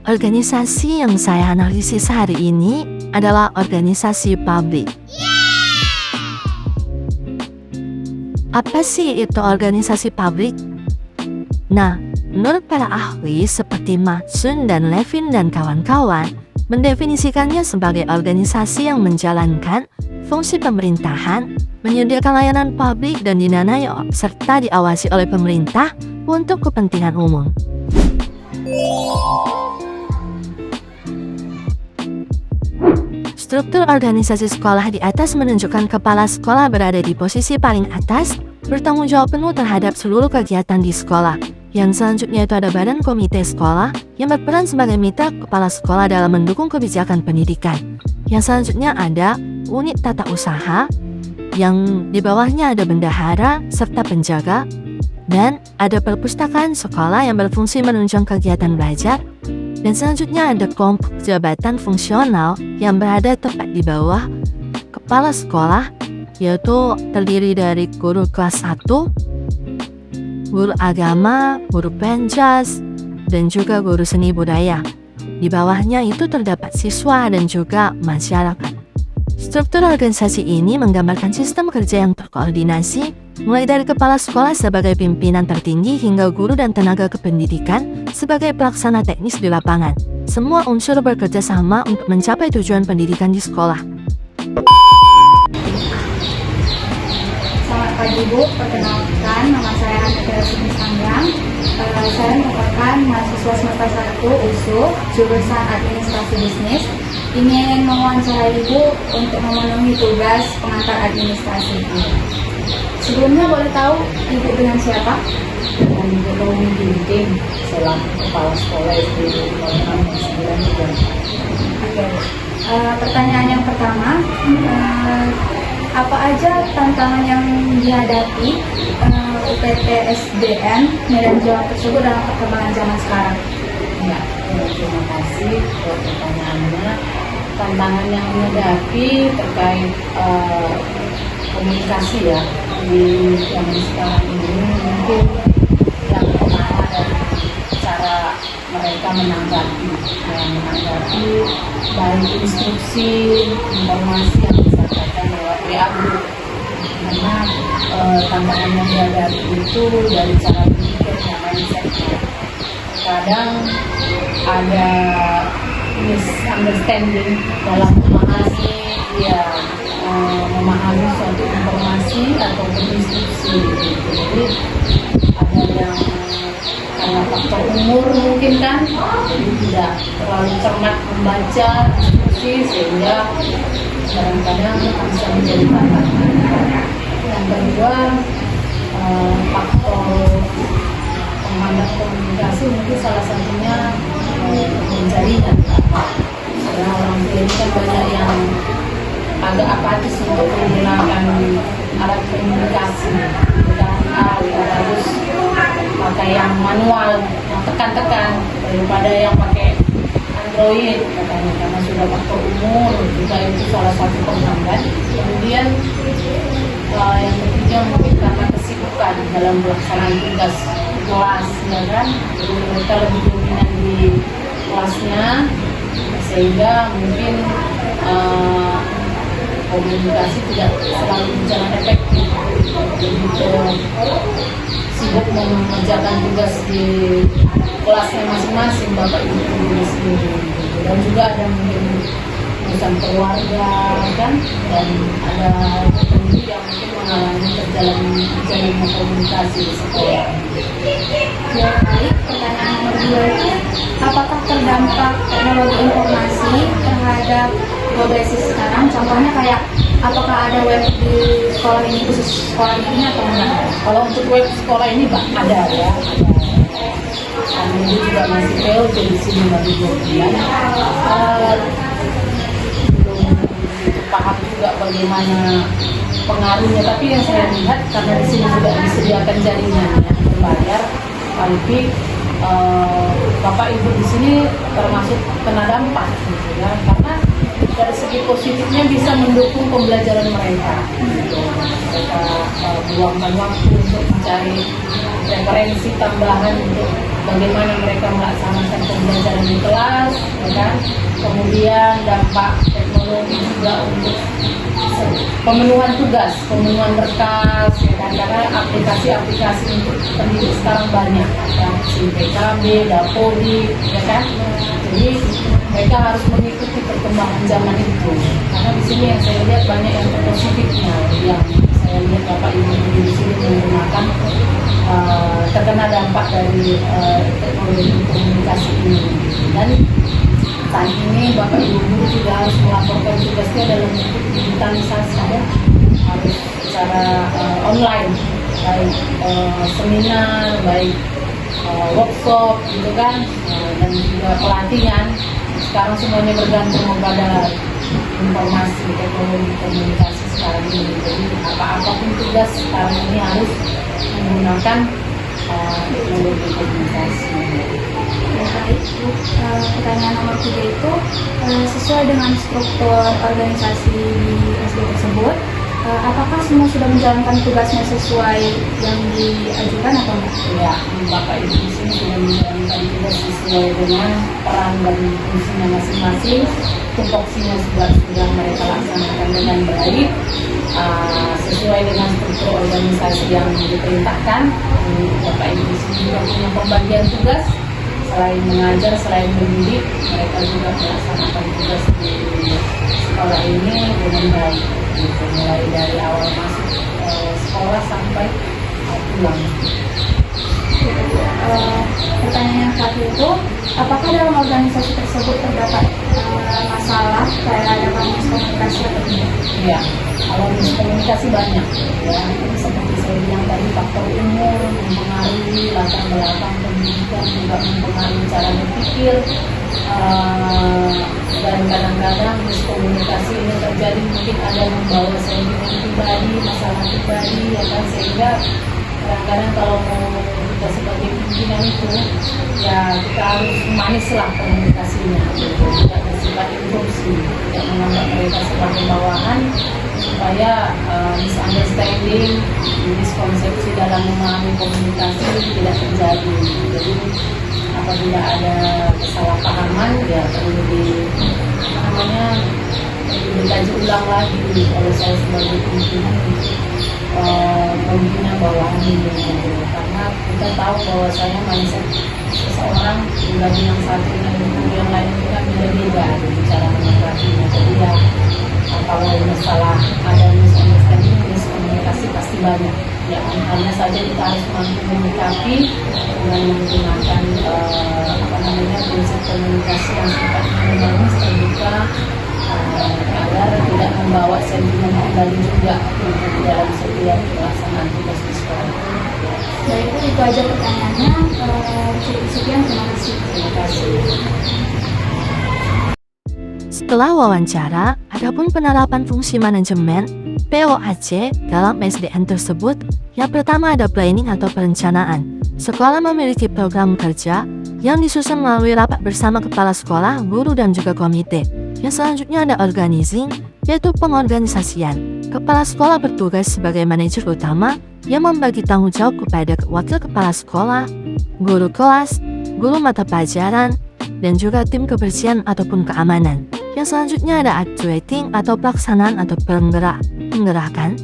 Organisasi yang saya analisis hari ini adalah organisasi publik. Apa sih itu organisasi publik? Nah, menurut para ahli seperti Matsun dan Levin dan kawan-kawan, mendefinisikannya sebagai organisasi yang menjalankan fungsi pemerintahan, menyediakan layanan publik dan didanai serta diawasi oleh pemerintah untuk kepentingan umum. Struktur organisasi sekolah di atas menunjukkan kepala sekolah berada di posisi paling atas, bertanggung jawab penuh terhadap seluruh kegiatan di sekolah. Yang selanjutnya itu ada badan komite sekolah yang berperan sebagai mitra kepala sekolah dalam mendukung kebijakan pendidikan. Yang selanjutnya ada unit tata usaha, yang di bawahnya ada bendahara serta penjaga, dan ada perpustakaan sekolah yang berfungsi menunjang kegiatan belajar. Dan selanjutnya ada kelompok jabatan fungsional yang berada tepat di bawah kepala sekolah, yaitu terdiri dari guru kelas 1, guru agama, guru penjas, dan juga guru seni budaya. Di bawahnya itu terdapat siswa dan juga masyarakat. Struktur organisasi ini menggambarkan sistem kerja yang terkoordinasi, mulai dari kepala sekolah sebagai pimpinan tertinggi hingga guru dan tenaga kependidikan sebagai pelaksana teknis di lapangan. Semua unsur bekerja sama untuk mencapai tujuan pendidikan di sekolah. Selamat pagi Bu, perkenalkan nama saya Ananda Sini Sanggang. Saya merupakan mahasiswa semester 1 USU, jurusan Administrasi Bisnis. Ingin mewawancarai Ibu untuk memenuhi tugas pengantar administrasi ini. Sebelumnya boleh tahu Ibu dengan siapa? Dengan Ibu Romi Ginting, selaku kepala sekolah SD 6 juga. Oke. Pertanyaan yang pertama, apa aja tantangan yang dihadapi UPT SDN Medan Jawa tersebut dalam perkembangan zaman sekarang? Ya, terima kasih buat pertanyaannya. Tantangan yang dihadapi terkait komunikasi ya di zaman sekarang ini, mungkin yang pertama dari cara mereka menanggapi baik instruksi, informasi yang disampaikan lewat WA group. Karena tantangan yang dihadapi itu dari cara berpikirnya, mindsetnya. Kadang ada misunderstanding dalam memahami suatu informasi atau instruksi. Jadi ada yang karena faktor umur mungkin kan, jadi tidak terlalu cermat membaca instruksi sehingga kadang-kadang bisa menjadi tantangan. Yang kedua, faktor penghambat komunikasi mungkin salah satunya jaringan. Karena orang tua ini kan banyak yang agak apatis untuk menggunakan alat komunikasi. Kita harus pakai yang manual, yang tekan-tekan daripada yang pakai Android katanya, karena sudah faktor umur juga itu salah satu penghambat. Kemudian yang ketiga mungkin karena kesibukan dalam pelaksanaan tugas kelas, ya kan, jadi mereka lebih dominan di kelasnya sehingga mungkin komunikasi tidak selalu berjalan efektif. Begitu sibuk mengerjakan tugas di kelasnya masing-masing, bapak ibu guru sendiri, dan juga ada mungkin urusan keluarga kan, dan ada pendidik yang mungkin mengalami terjalin komunikasi di sekolah. Ya, baik. Pertanyaan nomor 2 itu, apakah terdampak teknologi informasi terhadap progresi sekarang? Contohnya kayak apakah ada web di sekolah ini, khusus sekolah ini atau enggak? Kalau untuk web sekolah ini ada ya. Kami juga masih PLT di sini baru 2 bulan. Belum paham juga bagaimana pengaruhnya, tapi yang saya lihat karena di sini juga disediakan jaringannya berbayar, tapi bapak ibu di sini termasuk kena dampak gitu ya, karena dari segi positifnya bisa mendukung pembelajaran mereka. Mereka meluangkan waktu untuk mencari referensi tambahan untuk bagaimana mereka melaksanakan pembelajaran di kelas, ya kan? Kemudian dampak teknologi juga untuk pemenuhan tugas, pemenuhan berkas, ya kan? Karena aplikasi-aplikasi untuk pendidik sekarang banyak, ya, PKB, Dapodi, ya kan? Jadi mereka harus mengikuti perkembangan zaman itu. Karena di sini yang saya lihat banyak yang positifnya, yang saya lihat Bapak Ibu di sini menggunakan terkena dampak dari teknologi komunikasi ini. Dan saat ini Bapak Ibu guru juga harus melaporkan tugasnya dalam bentuk digitalisasi, ya. Harus secara online, baik seminar, baik workshop gitu kan, dan juga pelatihan. Sekarang semuanya bergantung kepada informasi teknologi komunikasi sekarang ini. Jadi apapun tugas sekarang ini harus menggunakan teknologi komunikasi. Baik, pertanyaan nomor 3 itu sesuai dengan struktur organisasi di SD tersebut, apakah semua sudah menjalankan tugasnya sesuai yang diajukan atau enggak? Ya, Bapak Ibu di sini sudah menjalankan tugas sesuai dengan peran dan fungsinya masing-masing. Tupoksinya sudah mereka laksanakan dengan baik, sesuai dengan struktur organisasi yang diperintahkan. Bapak Ibu di sini juga punya pembagian tugas. Selain mengajar, selain mendidik, mereka juga melaksanakan tugas di sekolah ini dengan baik, gitu. Mulai dari awal masuk sekolah sampai pulang. Pertanyaan yang terakhir itu, apakah dalam organisasi tersebut terdapat masalah kayak ada miskomunikasi atau tidak? Ya, kalau miskomunikasi banyak, ya. Seperti saya bilang tadi, faktor umur mempengaruhi, latar belakang pendidikan juga mempengaruhi cara berpikir, dan kadang-kadang miskomunikasi ini terjadi mungkin ada yang membawa sentimen pribadi, masalah pribadi, ya kan, sehingga kadang-kadang kalau mau kita sebagai pimpinan itu, ya kita harus manislah komunikasinya, gitu. Tidak bersifat instruksi, tidak menganggap mereka sebagai bawahan, supaya misunderstanding, miskonsepsi dalam memahami komunikasi tidak terjadi. Jadi apabila ada kesalahpahaman, ya perlu dikaji ulang lagi oleh saya sebagai pimpinan membina bawahan ini, karena kita tahu bahwa saya mindset seseorang pribadi yang satu dengan yang lain itu kan beda-beda cara menanggapinya. Jadi ya kalau masalah ada misunderstanding, miskomunikasi pasti banyak. Ya, hanya saja kita harus mampu menyikapi dengan menggunakan prinsip komunikasi yang sifatnya humanis, terbuka, agar tidak membawa sentimen pribadi juga dalam setiap pelaksanaan tugas di sekolah. Baik, itu aja pertanyaannya. Sekian, terima kasih. Terima kasih. Setelah wawancara, adapun penerapan fungsi manajemen POAC dalam SDN tersebut, yang pertama ada planning atau perencanaan. Sekolah memiliki program kerja yang disusun melalui rapat bersama kepala sekolah, guru, dan juga komite. Yang selanjutnya ada organizing, yaitu pengorganisasian. Kepala sekolah bertugas sebagai manajer utama yang membagi tanggung jawab kepada wakil kepala sekolah, guru kelas, guru mata pelajaran, dan juga tim kebersihan ataupun keamanan. Yang selanjutnya ada actuating atau pelaksanaan atau penggerakkan,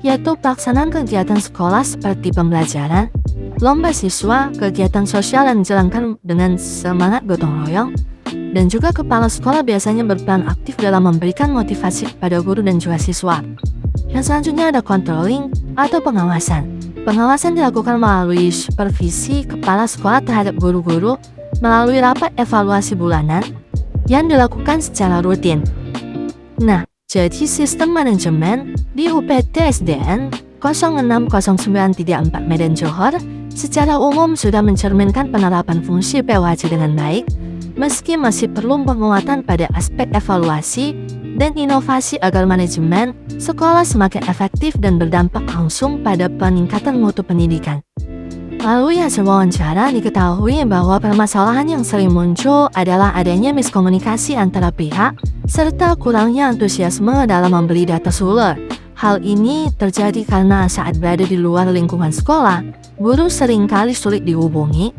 yaitu pelaksanaan kegiatan sekolah seperti pembelajaran, lomba siswa, kegiatan sosial yang dijalankan dengan semangat gotong royong, dan juga kepala sekolah biasanya berperan aktif dalam memberikan motivasi kepada guru dan juga siswa. Yang selanjutnya ada controlling atau pengawasan. Pengawasan dilakukan melalui supervisi kepala sekolah terhadap guru-guru melalui rapat evaluasi bulanan yang dilakukan secara rutin. Nah, jadi sistem manajemen di UPT SDN 060934 Medan Johor secara umum sudah mencerminkan penerapan fungsi POAC dengan baik, meski masih perlu penguatan pada aspek evaluasi dan inovasi agar manajemen sekolah semakin efektif dan berdampak langsung pada peningkatan mutu pendidikan. Lalu hasil wawancara diketahui bahwa permasalahan yang sering muncul adalah adanya miskomunikasi antara pihak serta kurangnya antusiasme dalam membeli data suler. Hal ini terjadi karena saat berada di luar lingkungan sekolah, guru seringkali sulit dihubungi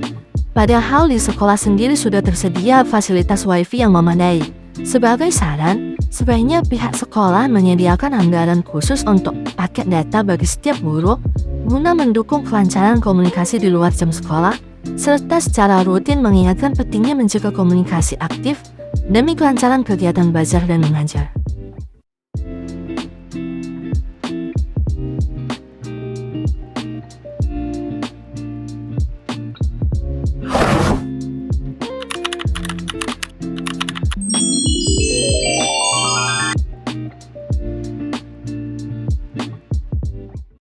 Padahal di sekolah sendiri sudah tersedia fasilitas WiFi yang memadai. Sebagai saran, sebaiknya pihak sekolah menyediakan anggaran khusus untuk paket data bagi setiap guru guna mendukung kelancaran komunikasi di luar jam sekolah, serta secara rutin mengingatkan pentingnya menjaga komunikasi aktif demi kelancaran kegiatan belajar dan mengajar.